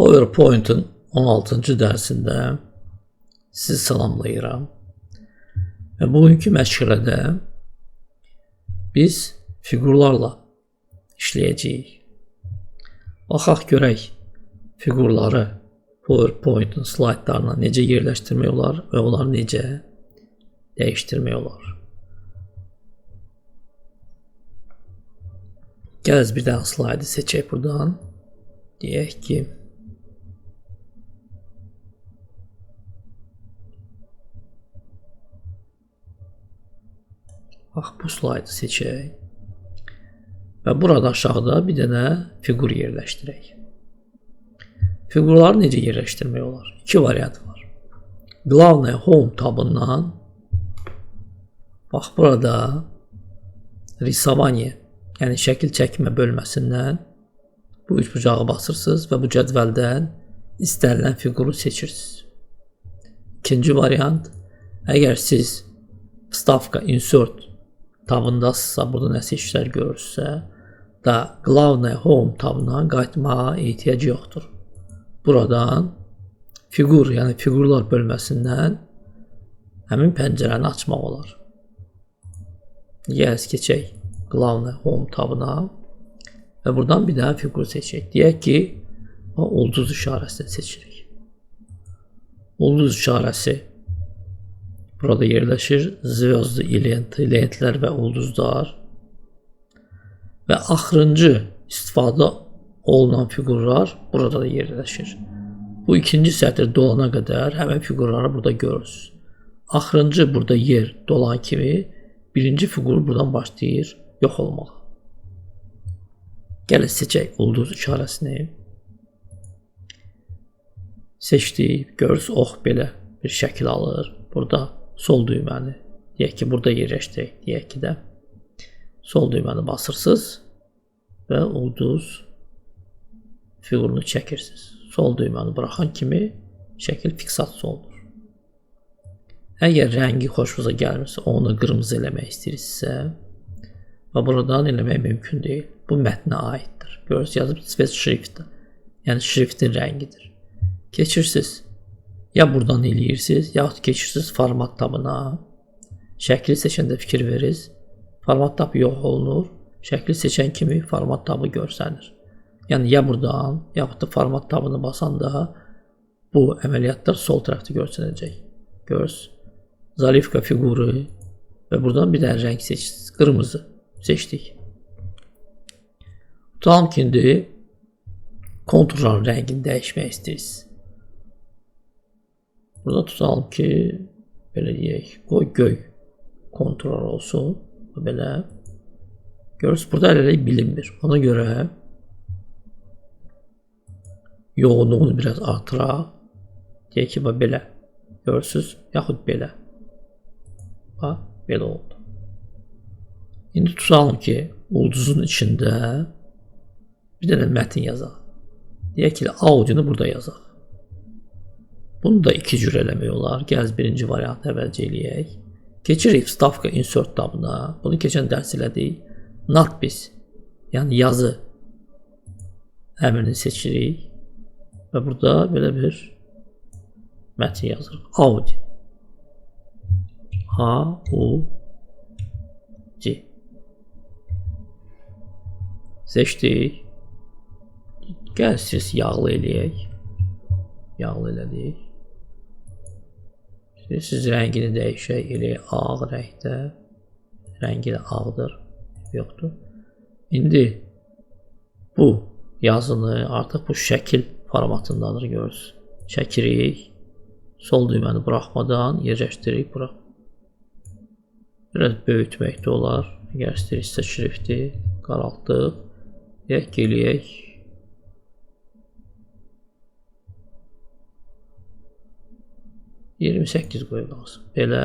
PowerPoint'un 16-cı dərsində sizi salamlayıram. Və bugünkü məşğələdə biz fiqurlarla işləyəcəyik. Baxaq görək fiqurları PowerPoint'un slaydlarına necə yerləşdirmək olar və onları necə dəyişdirmək olar. Gəl bir dənə slaydı seçək buradan. Deyək ki, bax bu slaydı seçək və burada aşağıda bir dənə fiqur yerləşdirək. Fiqurları necə yerləşdirmək olar? İki variant var. Главное Home tabından bax burada Risovanie, yəni şəkil çəkmə bölməsindən bu üç bucağı basırsınız və bu cədvəldən istənilən fiquru seçirsiniz. İkinci variant, əgər siz Vstavka, Insert tabındasınızsa, burada nəsə işlər görürsünüzsə da Главное Home tabına qayıtmağa ehtiyac yoxdur. Buradan fiqur, yəni fiqurlar bölməsindən həmin pəncərəni açmaq olar. Gəl keçək Главное Home tabına və buradan bir daha fiqur seçək. Deyək ki, ulduz işarəsini seçirik. Ulduz işarəsi burada yerləşir. Zvezdi, lentlər və ulduzlar. Və axırıncı istifadə olunan fiqurlar burada da yerləşir. Bu ikinci sətr dolana qədər həmin fiqurları burada görürsünüz. Axırıncı burada yer dolan kimi birinci fiqur buradan başlayır yox olmağa. Gəlin seçək ulduz işarəsini. Seçdik. Görürsünüz, ox belə bir şəkil alır. Burada sol düyməni, deyək ki, burada yerləşdirək. Deyək ki də sol düyməni basırsınız və ulduz fiqurunu çəkirsiniz. Sol düyməni buraxan kimi şəkil fiksasiya olunur. Əgər rəngi xoşunuza gəlmirsə, onu qırmızı eləmək istəyirsinizsə və buradan eləmək mümkün deyil. Bu mətnə aiddir. Görürsünüz, yazıb Cvet şrift, yəni şriftin rəngidir. Keçirsiniz, ya buradan eləyirsiniz, yaxud keçirsiniz format tabına. Şəkli seçəndə fikir verirsiniz. Format tabı yox olunur. Şəkli seçən kimi format tabı görsənir. Yəni ya buradan, yaxud da format tabını basanda bu əməliyyatlar sol tərəfdə görsənəcək. Görürsünüz, Zalivka fiquru və buradan bir dənə rəng seçsiniz. Qırmızı seçdik. Tutalım ki, indi konturların rəngini dəyişmək istəyirsiniz. Burada tutalım ki, belə deyək, qoy göy konturlar olsun. Belə. Görürsünüz, burada eləlik bilinmir. Ona görə yoğunluğunu biraz artıraq. Deyək ki, belə. Görürsünüz, yaxud belə. Belə oldu. İndi tutalım ki, ulduzun içində bir dənə mətin yazaq. Deyək ki, audionu burada yazaq. Bunu da iki cür eləmək olar. Gəl birinci variantı əvvəlcə eləyək. Keçirik Vstavka Insert tabına. Bunu keçən dərs elədik. Nadpis, yəni yazı əmrini seçirik. Və burada belə bir mətin yazırıq. Audi. A-U-D. Seçdik. Gəl siz yağlı eləyək. Yağlı elədik. Siz rəngini dəyişək, eləyək ağ rəngdə. Rəngi də ağdır. Yoxdur. İndi bu yazını artıq bu şəkil formatındadır, görürsünüz. Çəkirik. Sol düyməni buraxmadan yerləşdiririk bura. Biraz böyütmək də olar. Əgər istəyirsə şrifti qaraltdıq. Deyək ki, eləyək. %28 qoyaq lazım. Belə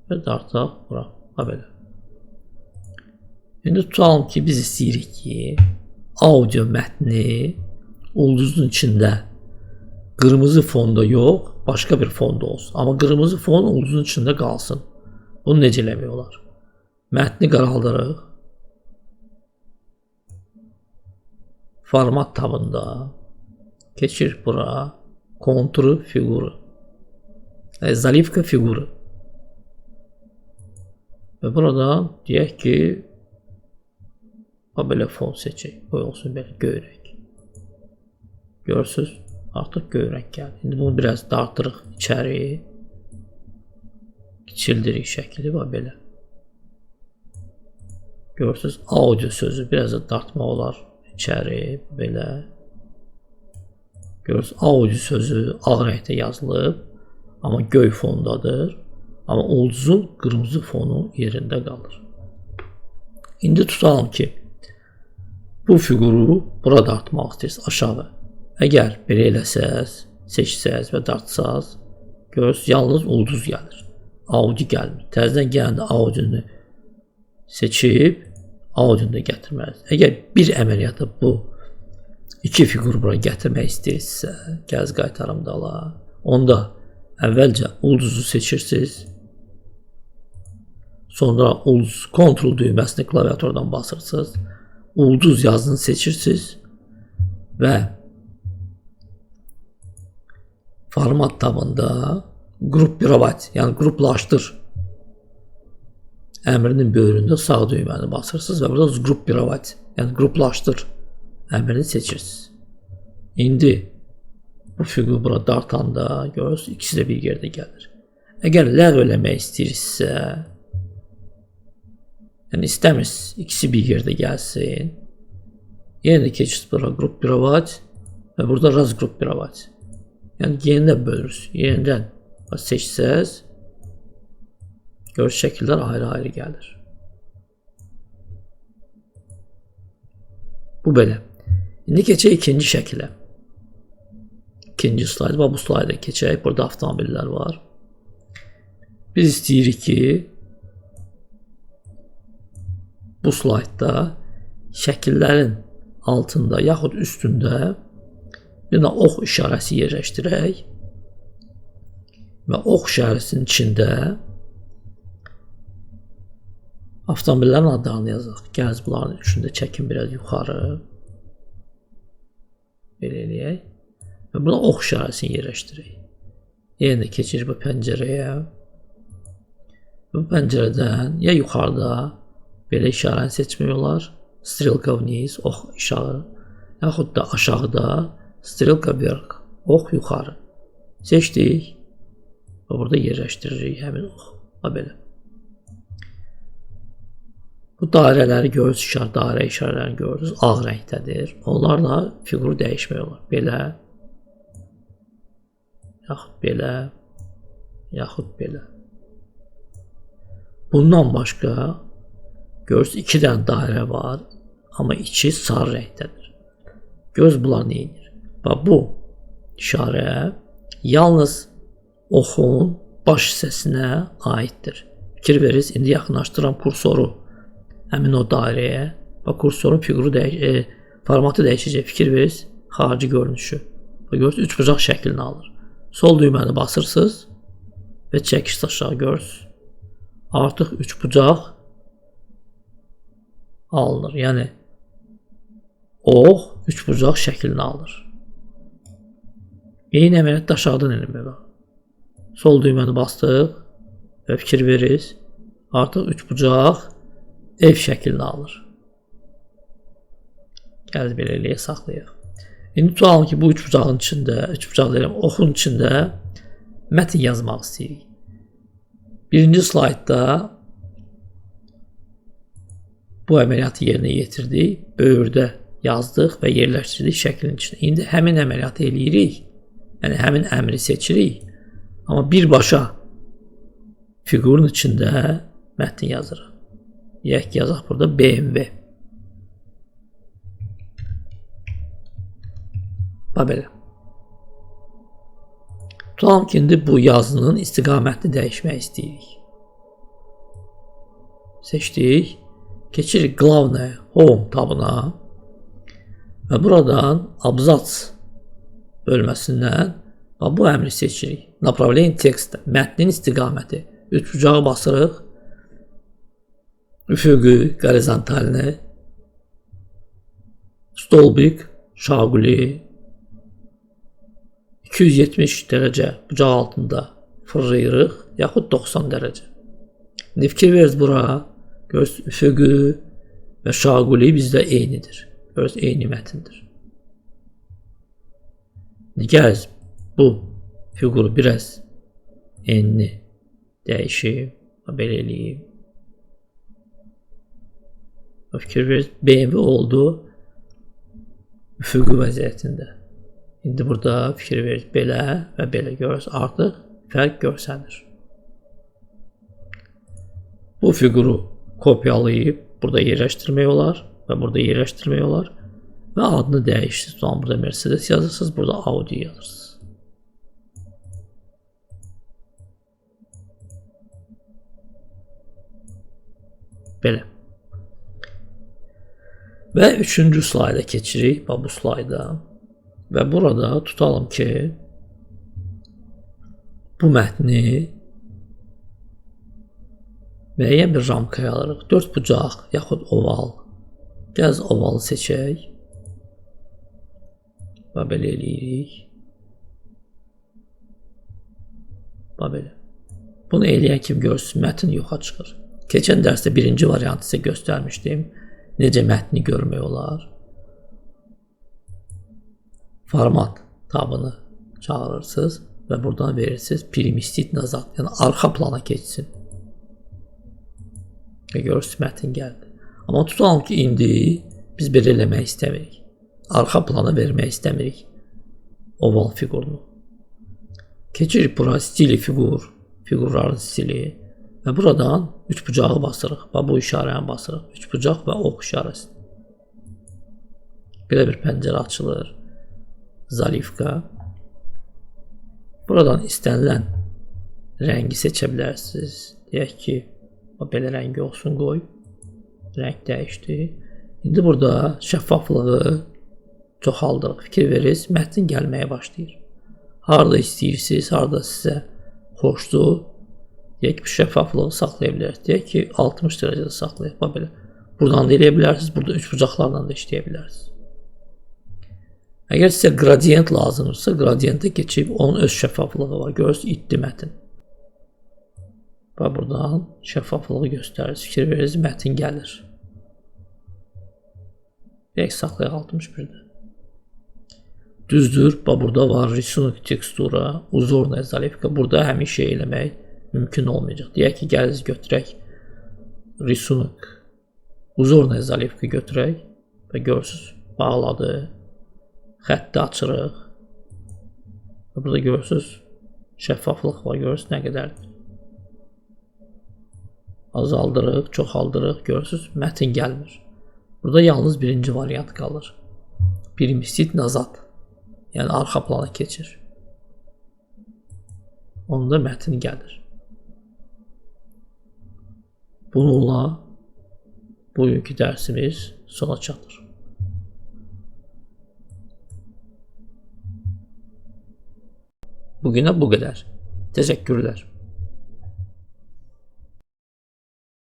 və dartaq bura. Belə. İndi tutalım ki, biz istəyirik ki, audio mətni ulduzun içində qırmızı fonda yox, başqa bir fonda olsun. Amma qırmızı fon ulduzun içində qalsın. Bunu necə eləmək olar? Mətni qaraldırıq. Format tabında Keçir bura. Konturu figuru. Zalivka figuru. Və buradan deyək ki, belə fon seçək. Qoy olsun belə göy rəng. Görürsünüz, artıq göy rəng gəldi. İndi bunu biraz dartırıq içəri. Kiçildirik şəkli və belə. Görürsünüz, audio sözü biraz da dartmaq olar içəri, belə. Görürsünüz, audio sözü ağ rəngdə yazılıb, amma göy fondadır. Amma ulduzun qırmızı fonu yerində qalır. İndi tutalım ki, bu figuru bura dartmaq istəyirsiniz, aşağı. Əgər belə eləsəz, seçsəz və dartsaz, görürsünüz, yalnız ulduz gəlir. Audio gəlmir. Təzədən gələndə audionu seçib, audionu da gətirməlisiniz. Əgər bir əməliyyata bu iki figur bura gətirmək istəyirsinizsə, gəz qaytarım dala, onda əvvəlcə ulduzu seçirsiniz, sonra ulduz kontrol düyməsini klaviaturdan basırsınız, ulduz yazını seçirsiniz və format tabında qruppировать, yəni qruplaşdır əmrinin böyründə sağ düyməni basırsınız və burada qruppировать, yəni qruplaşdır əmrini seçirsiniz. İndi bu figur bura dartanda görürsünüz, ikisi də bir yerdə gəlir. Əgər ləğv eləmək istəyirsinizsə, yəni istəmirsiniz, ikisi bir yerdə gəlsin, yenə də keçirsiniz bura qruppировать və burada razqruppировать. Yəni yenidən bölürsünüz, yenidən seçsəz, görürsünüz, şəkillər ayrı-ayrı gəlir. Bu belə. İndi keçək ikinci şəkilə. İkinci slayd, bu slayda keçək. Burada avtomobillər var. Biz istəyirik ki, bu slaydda şəkillərin altında yaxud üstündə bir də ox işarəsi yerləşdirək və ox işarəsinin içində avtomobillərin adlarını yazaq. Gəl bunların üçündə çəkin biraz yuxarı. Belə eləyək. Və buna ox işarəsini yerləşdirək. Yenə də keçir bu pəncərəyə. Bu pəncərədən ya yuxarıda belə işarəni seçmək olar. Strelka vniz, ox işarə. Yaxud da aşağıda strelka vверх, ox yuxarı. Seçdik və burada yerləşdiririk həmin ox. Belə. Bu dairələri görürsünüz, dairə işarələrini görürsünüz, ağ rəngdədir. Onlarla fiquru dəyişmək olar. Belə, yaxud belə, yaxud belə. Bundan başqa görürsünüz, iki dənə dairə var, amma içi sarı rəngdədir. Göz bunlar neyinir? Bu işarə yalnız oxun baş hissəsinə aiddir. Fikir verirsiniz, indi yaxınlaşdıran kursoru həmin o dairəyə və kursorun fiquru formatı dəyişəcək. Fikir verirsiniz, xarici görünüşü. Görürsünüz, üç bucaq şəklini alır. Sol düyməni basırsınız və çəkirsiniz aşağı görürsünüz. Artıq üç bucaq alınır. Yəni ox üç bucaq şəklini alır. Eyni əməliyyatda aşağıdan eləmək var. Sol düyməni bastıq və fikir verirsiniz, artıq üç bucaq ev şəklini alır. Gəl belə eləyə saxlayaq. İndi tutalım ki, bu üç bucağın içində, oxun içində mətin yazmaq istəyirik. Birinci slaydda bu əməliyyatı yerinə yetirdik, böyürdə yazdıq və yerləşdirdik şəklin içində. İndi həmin əməliyyatı eləyirik, yəni həmin əmri seçirik, amma birbaşa fiqurun içində mətn yazırıq. Deyək ki, yazaq burada BMW. Belə. Tutalım ki, indi bu yazının istiqamətini dəyişmək istəyirik. Seçdik. Keçirik Glавное Home tabına və buradan abzas bölməsindən bu əmri seçirik. Направление tekstə, mətnin istiqaməti. Üç bucağı basırıq. Üfüqü, qorizontalni, stolbik, şaquli, 270 dərəcə bucaq altında fırlayırıq, yaxud 90 dərəcə. İndi fikir verirsiniz bura, görürsünüz üfüqü və şaquli bizdə eynidir. Görürsünüz eyni mətindir. İndi gəl bu fiquru biraz enini dəyişib, belə eləyib. Fikir verirsiniz, BMW oldu üfüqü vəziyyətində. İndi burada fikir verirsiniz, belə və belə görürsünüz, artıq fərq görsənir. Bu fiquru kopyalayıb burada yerləşdirmək olar və burada yerləşdirmək olar və adını dəyişirsiniz. Sonra burada Mercedes yazırsınız, burada Audi yazırsınız. Belə. Və üçüncü slayda keçirik. Bu slayda. Və burada tutalım ki, bu mətni müəyyən bir ramkaya alırıq. 4 bucaq yaxud oval. Gəl ovalı seçək. Və belə eləyirik. Və belə. Bunu eləyən kimi görürsünüz, mətn yoxa çıxır. Keçən dərsdə birinci variantı sizə göstərmişdim. Necə mətni görmək olar. Format tabını çağırırsınız və buradan verirsiniz primistit nazad, yəni arxa plana keçsin. Və görürsünüz mətn gəldi. Amma tutalım ki, indi biz belə eləmək istəmirik. Arxa plana vermək istəmirik oval fiqurunu. Keçirik bura stili fiqur, fiqurların stili və buradan 3 bucağı basırıq və bu işarəni basırıq. 3 bucaq və ox işarəsi. Belə bir pəncərə açılır. Zalivka. Buradan istənilən rəngi seçə bilərsiniz. Deyək ki, belə rəngi olsun qoy. Rəng dəyişdi. İndi burada şəffaflığı çoxaldırıq. Fikir verirsiniz, mətn gəlməyə başlayır. Harada istəyirsiniz, harada sizə xoşdur. Deyək ki, şəffaflığı saxlaya bilərsiniz. Deyək ki, 60 dərəcədə saxlayaq. Belə. Buradan da eləyə bilərsiniz. Burada 3 bucaqlarla da işləyə bilərsiniz. Əgər sizə gradiyent lazımdırsa, gradiyentə keçib onun öz şəffaflığı var. Görürsünüz, itdi mətn. Buradan şəffaflığı göstərir. Fikir verirsiniz, mətn gəlir. Deyək, saxlayaq 61-də. Düzdür, burada var risunuk tekstura, uzorna zalivka. Burada həmin şey eləmək mümkün olmayacaq. Deyək ki, gəliniz götürək risunuk, uzorna zalivka götürək və görürsünüz, bağladı, xətti açırıq. Və burada görürsünüz, şəffaflıq var, görürsünüz nə qədərdir. Azaldırıq, çoxaldırıq, görürsünüz, mətn gəlmir. Burada yalnız birinci variant qalır. Primistit nazad, yəni arxa plana keçir. Onda mətn gəlir. Bununla bugünkü dərsimiz sona çatır. Bugünə bu qədər. Təşəkkürlər.